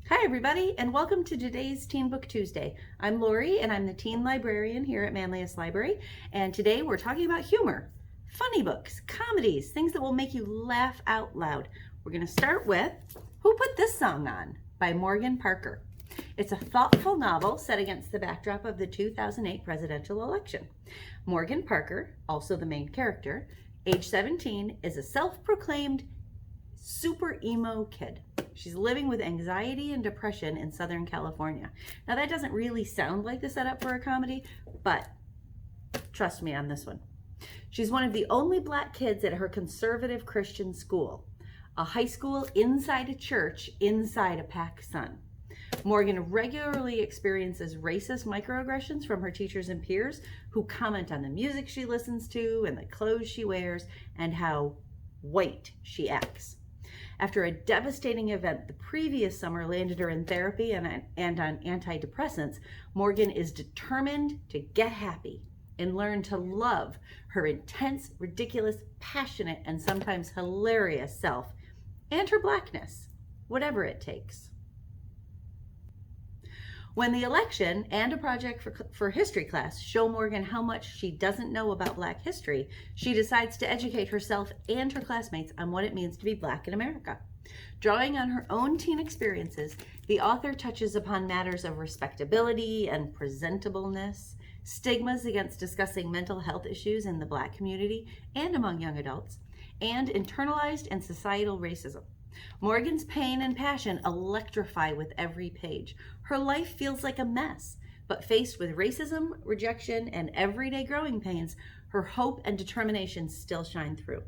Hi everybody, and welcome to today's Teen Book Tuesday. I'm Lorie, and I'm the teen librarian here at Manlius Library, and today we're talking about humor, funny books, comedies, things that will make you laugh out loud. We're going to start with Who Put This Song On? By Morgan Parker. It's a thoughtful novel set against the backdrop of the 2008 presidential election. Morgan Parker, also the main character, age 17, is a self-proclaimed super emo kid. She's living with anxiety and depression in Southern California. Now that doesn't really sound like the setup for a comedy, but trust me on this one. She's one of the only black kids at her conservative Christian school, a high school inside a church inside a packed sun. Morgan regularly experiences racist microaggressions from her teachers and peers who comment on the music she listens to and the clothes she wears and how white she acts. After a devastating event the previous summer landed her in therapy and on antidepressants, Morgan is determined to get happy and learn to love her intense, ridiculous, passionate, and sometimes hilarious self and her blackness, whatever it takes. When the election and a project for history class show Morgan how much she doesn't know about Black history, she decides to educate herself and her classmates on what it means to be Black in America. Drawing on her own teen experiences, the author touches upon matters of respectability and presentableness, stigmas against discussing mental health issues in the Black community and among young adults, and internalized and societal racism. Morgan's pain and passion electrify with every page. Her life feels like a mess, but faced with racism, rejection, and everyday growing pains, her hope and determination still shine through.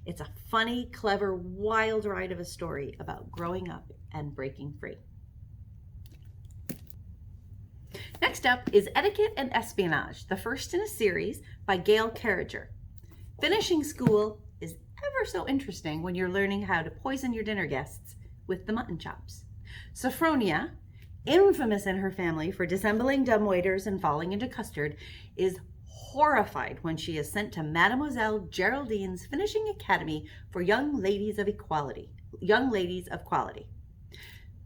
It's a funny, clever, wild ride of a story about growing up and breaking free. Next up is Etiquette and Espionage, the first in a series by Gail Carriger. Finishing school is ever so interesting when you're learning how to poison your dinner guests with the mutton chops. Sophronia, infamous in her family for dissembling dumbwaiters and falling into custard, is horrified when she is sent to Mademoiselle Geraldine's finishing academy for young ladies of quality.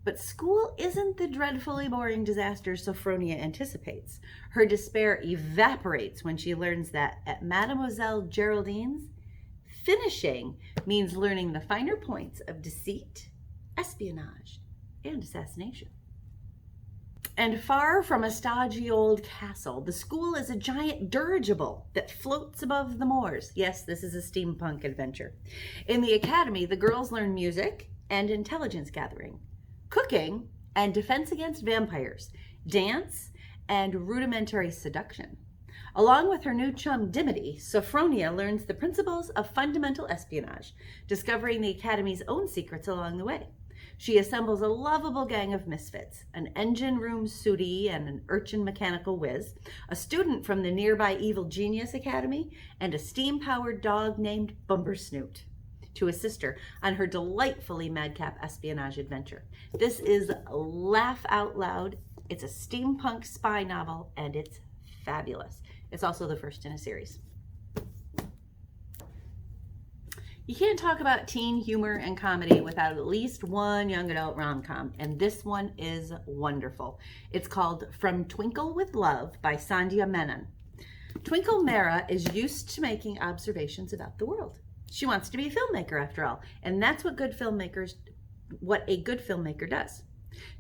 But school isn't the dreadfully boring disaster Sophronia anticipates. Her despair evaporates when she learns that at Mademoiselle Geraldine's, finishing means learning the finer points of deceit, espionage, and assassination. And far from a stodgy old castle, the school is a giant dirigible that floats above the moors. Yes, this is a steampunk adventure. In the academy, the girls learn music and intelligence gathering, cooking and defense against vampires, dance and rudimentary seduction. Along with her new chum Dimity, Sophronia learns the principles of fundamental espionage, discovering the Academy's own secrets along the way. She assembles a lovable gang of misfits, an engine room sooty and an urchin mechanical whiz, a student from the nearby Evil Genius Academy, and a steam-powered dog named Bumbersnoot, to assist her on her delightfully madcap espionage adventure. This is laugh out loud. It's a steampunk spy novel, and it's fabulous. It's also the first in a series. You can't talk about teen humor and comedy without at least one young adult rom-com, and this one is wonderful. It's called From Twinkle with Love by Sandhya Menon. Twinkle Mara is used to making observations about the world. She wants to be a filmmaker after all, and that's what a good filmmaker does.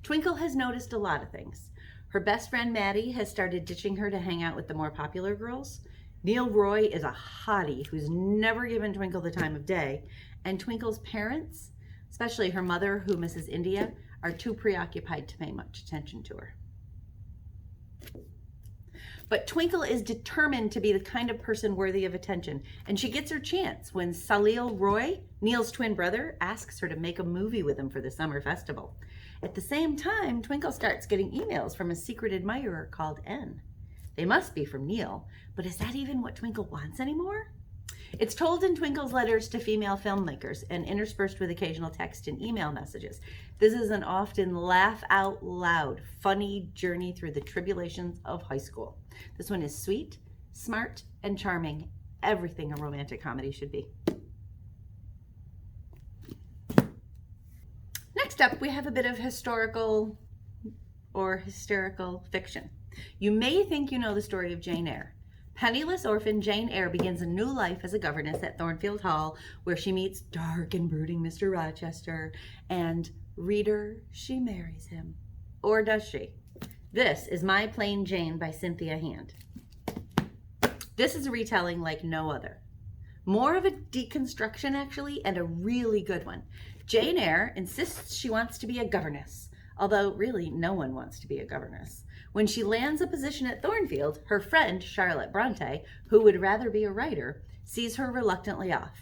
Twinkle has noticed a lot of things. Her best friend Maddie has started ditching her to hang out with the more popular girls. Neil Roy is a hottie who's never given Twinkle the time of day, and Twinkle's parents, especially her mother, who misses India, are too preoccupied to pay much attention to her. But Twinkle is determined to be the kind of person worthy of attention, and she gets her chance when Salil Roy, Neil's twin brother, asks her to make a movie with him for the summer festival. At the same time, Twinkle starts getting emails from a secret admirer called N. They must be from Neil, but is that even what Twinkle wants anymore? It's told in Twinkle's letters to female filmmakers and interspersed with occasional text and email messages. This is an often laugh out loud, funny journey through the tribulations of high school. This one is sweet, smart, and charming. Everything a romantic comedy should be. Next up, we have a bit of historical or hysterical fiction. You may think you know the story of Jane Eyre. Penniless orphan Jane Eyre begins a new life as a governess at Thornfield Hall, where she meets dark and brooding Mr. Rochester, and reader, she marries him. Or does she? This is My Plain Jane by Cynthia Hand. This is a retelling like no other. More of a deconstruction, actually, and a really good one. Jane Eyre insists she wants to be a governess, although really no one wants to be a governess. When she lands a position at Thornfield, her friend, Charlotte Bronte, who would rather be a writer, sees her reluctantly off.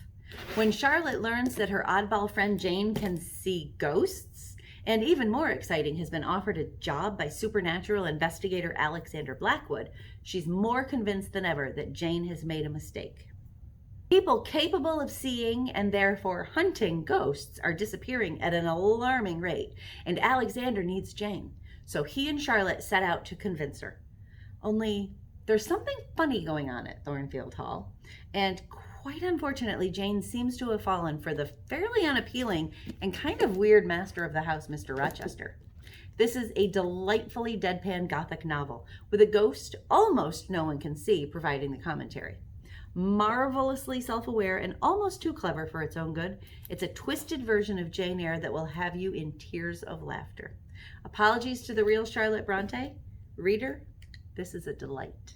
When Charlotte learns that her oddball friend Jane can see ghosts, and even more exciting, has been offered a job by supernatural investigator Alexander Blackwood, she's more convinced than ever that Jane has made a mistake. People capable of seeing and therefore hunting ghosts are disappearing at an alarming rate, and Alexander needs Jane. So he and Charlotte set out to convince her. Only there's something funny going on at Thornfield Hall, and quite unfortunately, Jane seems to have fallen for the fairly unappealing and kind of weird master of the house, Mr. Rochester. This is a delightfully deadpan Gothic novel with a ghost almost no one can see providing the commentary. Marvelously self-aware and almost too clever for its own good, it's a twisted version of Jane Eyre that will have you in tears of laughter. Apologies to the real Charlotte Bronte. Reader, this is a delight.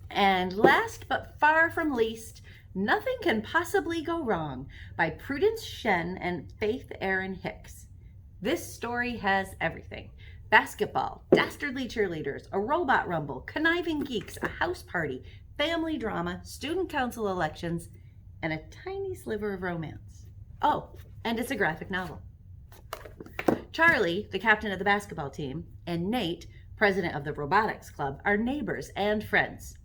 And last but far from least, Nothing Can Possibly Go Wrong by Prudence Shen and Faith Erin Hicks. This story has everything. Basketball, dastardly cheerleaders, a robot rumble, conniving geeks, a house party, family drama, student council elections, and a tiny sliver of romance. Oh, and it's a graphic novel. Charlie, the captain of the basketball team, and Nate, president of the robotics club, are neighbors and friends.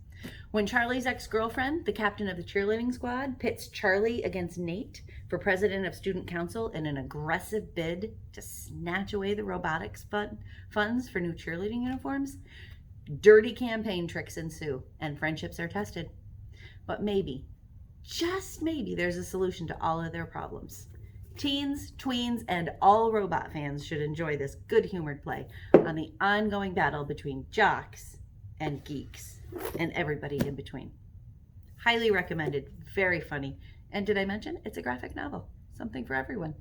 When Charlie's ex-girlfriend, the captain of the cheerleading squad, pits Charlie against Nate for president of student council in an aggressive bid to snatch away the robotics funds for new cheerleading uniforms, dirty campaign tricks ensue and friendships are tested. But maybe, just maybe, there's a solution to all of their problems. Teens, tweens, and all robot fans should enjoy this good-humored play on the ongoing battle between jocks and geeks and everybody in between. Highly recommended, very funny. And did I mention it's a graphic novel? Something for everyone.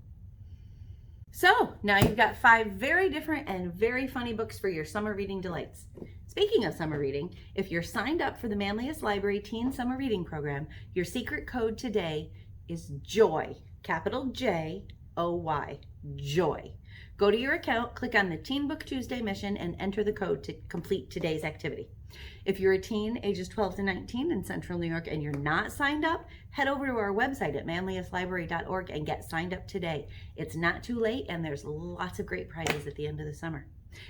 So now you've got 5 very different and very funny books for your summer reading delights. Speaking of summer reading, if you're signed up for the Manlius Library Teen Summer Reading Program, your secret code today is JOY, capital J-O-Y, JOY. Go to your account, click on the Teen Book Tuesday mission, and enter the code to complete today's activity. If you're a teen ages 12 to 19 in Central New York and you're not signed up, head over to our website at manliuslibrary.org and get signed up today. It's not too late, and there's lots of great prizes at the end of the summer.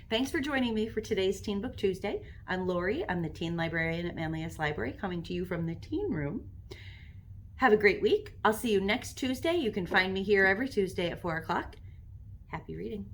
Thanks for joining me for today's Teen Book Tuesday. I'm Lorie. I'm the teen librarian at Manlius Library, coming to you from the teen room. Have a great week. I'll see you next Tuesday. You can find me here every Tuesday at 4 o'clock. Happy reading.